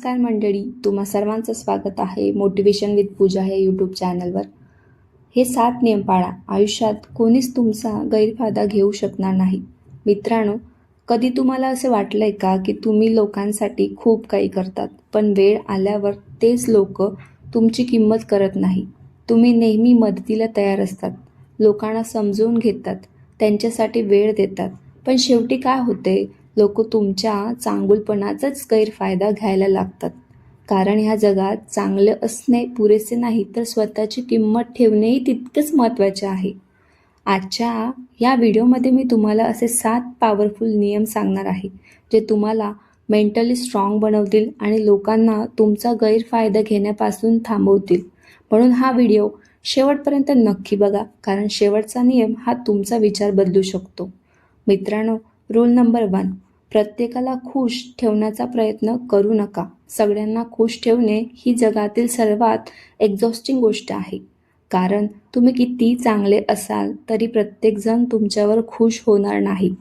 नमस्कार मंडळी, तुम्हा सर्वांचं स्वागत आहे मोटिवेशन विथ पूजा या यूट्यूब चॅनलवर. हे 7 नियम पाळा, आयुष्यात कोणीच तुमचा गैरफायदा घेऊ शकणार नाही. मित्रांनो, कधी तुम्हाला असं वाटलंय का की तुम्ही लोकांसाठी खूप काही करतात, पण वेळ आल्यावर तेच लोक तुमची किंमत करत नाही. तुम्ही नेहमी मदतीला तयार असतात, लोकांना समजून घेतात, त्यांच्यासाठी वेळ देतात, पण शेवटी काय होते, लोक तुमच्या चांगुलपणाचाच गैरफायदा घ्यायला लागतात. कारण ह्या जगात चांगले असणे पुरेसे नाही, तर स्वतःची किंमत ठेवणेही तितकेच महत्त्वाचे आहे. आजच्या या व्हिडिओमध्ये मी तुम्हाला असे 7 पॉवरफुल नियम सांगणार आहे, जे तुम्हाला मेंटली स्ट्रॉंग बनवतील आणि लोकांना तुमचा गैरफायदा घेण्यापासून थांबवतील. म्हणून हा व्हिडिओ शेवटपर्यंत नक्की बघा, कारण शेवटचा नियम हा तुमचा विचार बदलू शकतो. मित्रांनो, रूल नंबर 1, प्रत्येकाला खुश ठेवण्याचा प्रयत्न करू नका. सगळ्यांना खुश ठेवणे ही जगातील सर्वात एक्झॉस्टिंग गोष्ट आहे. कारण तुम्ही कितीही चांगले असाल तरी प्रत्येकजण तुमच्यावर खुश होणार नाही.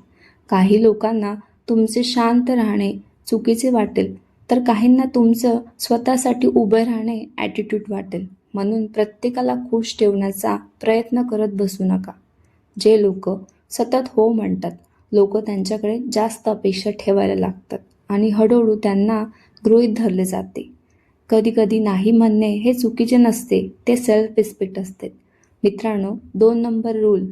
काही लोकांना तुमचे शांत राहणे चुकीचे वाटेल, तर काहींना तुमचं स्वतःसाठी उभे राहणे ॲटिट्यूड वाटेल. म्हणून प्रत्येकाला खुश ठेवण्याचा प्रयत्न करत बसू नका. जे लोक सतत हो म्हणतात, लोक त्यांच्याकडे जास्त अपेक्षा ठेवायला लागतात आणि हळूहळू त्यांना गृहीत धरले जाते. कधी कधी नाही म्हणणे हे चुकीचे नसते, ते सेल्फ रिस्पेक्ट असते. मित्रांनो, 2 नंबर रूल,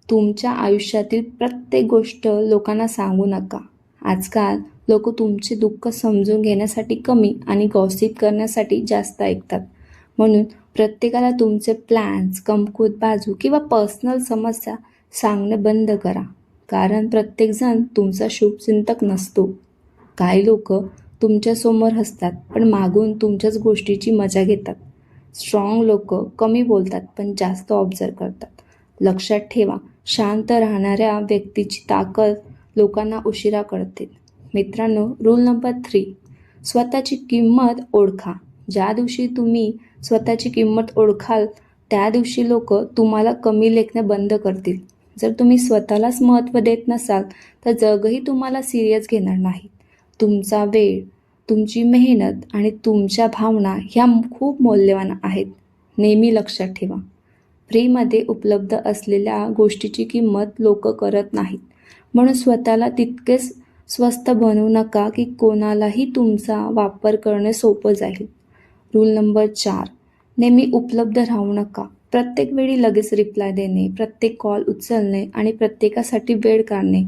तुमच्या आयुष्यातील प्रत्येक गोष्ट लोकांना सांगू नका. आजकाल लोक तुमचे दुःख समजून घेण्यासाठी कमी आणि गॉसिप करण्यासाठी जास्त ऐकतात. म्हणून प्रत्येकाला तुमचे प्लॅन्स, कमकुवत बाजू किंवा पर्सनल समस्या सांगणं बंद करा. कारण प्रत्येकजण तुमचा शुभचिंतक नसतो. काही लोक तुमच्यासमोर हसतात, पण मागून तुमच्याच गोष्टीची मजा घेतात. स्ट्रॉंग लोक कमी बोलतात, पण जास्त ऑब्झर्व करतात. लक्षात ठेवा, शांत राहणाऱ्या व्यक्तीची ताकद लोकांना उशिरा कळते. मित्रांनो, रूल नंबर 3, स्वतःची किंमत ओळखा. ज्या दिवशी तुम्ही स्वतःची किंमत ओळखाल, त्या दिवशी लोक तुम्हाला कमी लेखणे बंद करतील. जर तुम्ही स्वतःलाच महत्त्व देत नसाल, तर जगही तुम्हाला सिरियस घेणार नाही. तुमचा वेळ, तुमची मेहनत आणि तुमच्या भावना ह्या खूप मौल्यवान आहेत. नेहमी लक्षात ठेवा, फ्रीमध्ये उपलब्ध असलेल्या गोष्टीची किंमत लोक करत नाहीत. म्हणून स्वतःला तितकेच स्वस्त बनवू नका की कोणालाही तुमचा वापर करणे सोपं जाईल. रूल नंबर 4, नेहमी उपलब्ध राहू नका. प्रत्येक वेळी लगेच रिप्लाय देणे, प्रत्येक कॉल उचलणे आणि प्रत्येकासाठी वेळ काढणे,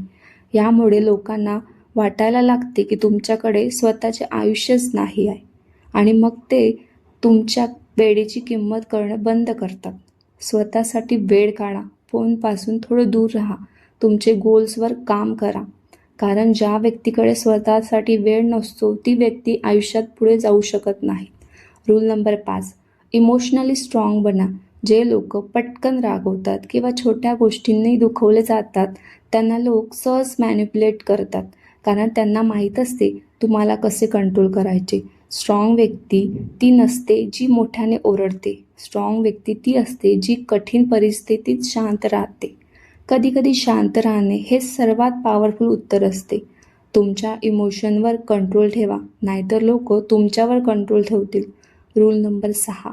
यामुळे लोकांना वाटायला लागते की तुमच्याकडे स्वतःचे आयुष्यच नाही आहे आणि मग ते तुमच्या वेळेची किंमत करणं बंद करतात. स्वतःसाठी वेळ काढा, फोनपासून थोडं दूर राहा, तुमचे गोल्सवर काम करा. कारण ज्या व्यक्तीकडे स्वतःसाठी वेळ नसतो, ती व्यक्ती आयुष्यात पुढे जाऊ शकत नाही. रूल नंबर 5, इमोशनली स्ट्रॉंग बना. जे लोक पटकन रागवतात किंवा छोट्या गोष्टींनी दुखवले जातात, त्यांना लोक सहज मॅनिप्युलेट करतात. कारण त्यांना माहीत असते तुम्हाला कसे कंट्रोल करायचे. स्ट्रॉंग व्यक्ती ती नसते जी मोठ्याने ओरडते. स्ट्रॉंग व्यक्ती ती असते जी कठीण परिस्थितीत शांत राहते. कधीकधी शांत राहणे हे सर्वात पॉवरफुल उत्तर असते. तुमच्या इमोशनवर कंट्रोल ठेवा, नाहीतर लोक तुमच्यावर कंट्रोल ठेवतील. रूल नंबर 6,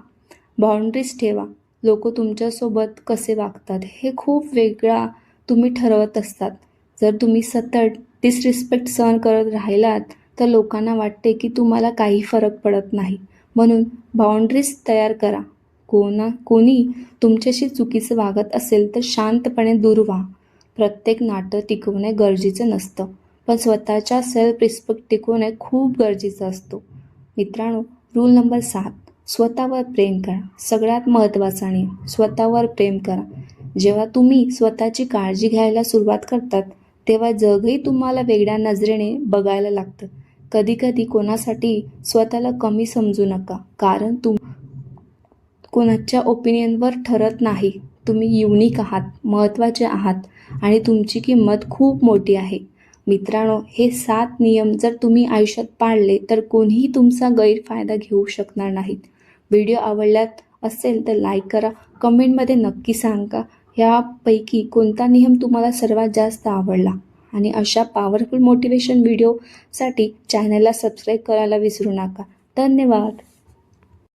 बाउंड्रीज ठेवा. लोक तुमच्यासोबत कसे वागतात हे खूप वेगळा तुम्ही ठरवत असतात. जर तुम्ही सतत डिसरिस्पेक्ट सहन करत राहिलात, तर लोकांना वाटते की तुम्हाला काही फरक पडत नाही. म्हणून बाउंड्रीज तयार करा. कोणी तुमच्याशी चुकीचं वागत असेल तर शांतपणे दूर व्हा. प्रत्येक नातं टिकवणे गरजेचं नसतं, पण स्वतःच्या सेल्फ रिस्पेक्ट टिकवणे खूप गरजेचं असतो. मित्रांनो, रूल नंबर 7, स्वतःवर प्रेम करा. सगळ्यात महत्त्वाचा नियम, स्वतःवर प्रेम करा. जेव्हा तुम्ही स्वतःची काळजी घ्यायला सुरुवात करतात, तेव्हा जगही तुम्हाला वेगळ्या नजरेने बघायला लागतं. कधीकधी कोणासाठी स्वतःला कमी समजू नका, कारण कोणाच्या ओपिनियनवर ठरत नाही. तुम्ही युनिक आहात, महत्त्वाचे आहात आणि तुमची किंमत खूप मोठी आहे. मित्रांनो, हे 7 नियम जर तुम्ही आयुष्यात पाळले, तर कोणीही तुमचा गैरफायदा घेऊ शकणार नाहीत. व्हिडिओ आवडल्यात असेल तर लाईक करा, कमेंटमध्ये नक्की सांगा यापैकी कोणता नियम तुम्हाला सर्वात जास्त आवडला आणि अशा पॉवरफुल मोटिवेशन व्हिडिओसाठी चॅनलला सबस्क्राईब करायला विसरू नका. धन्यवाद.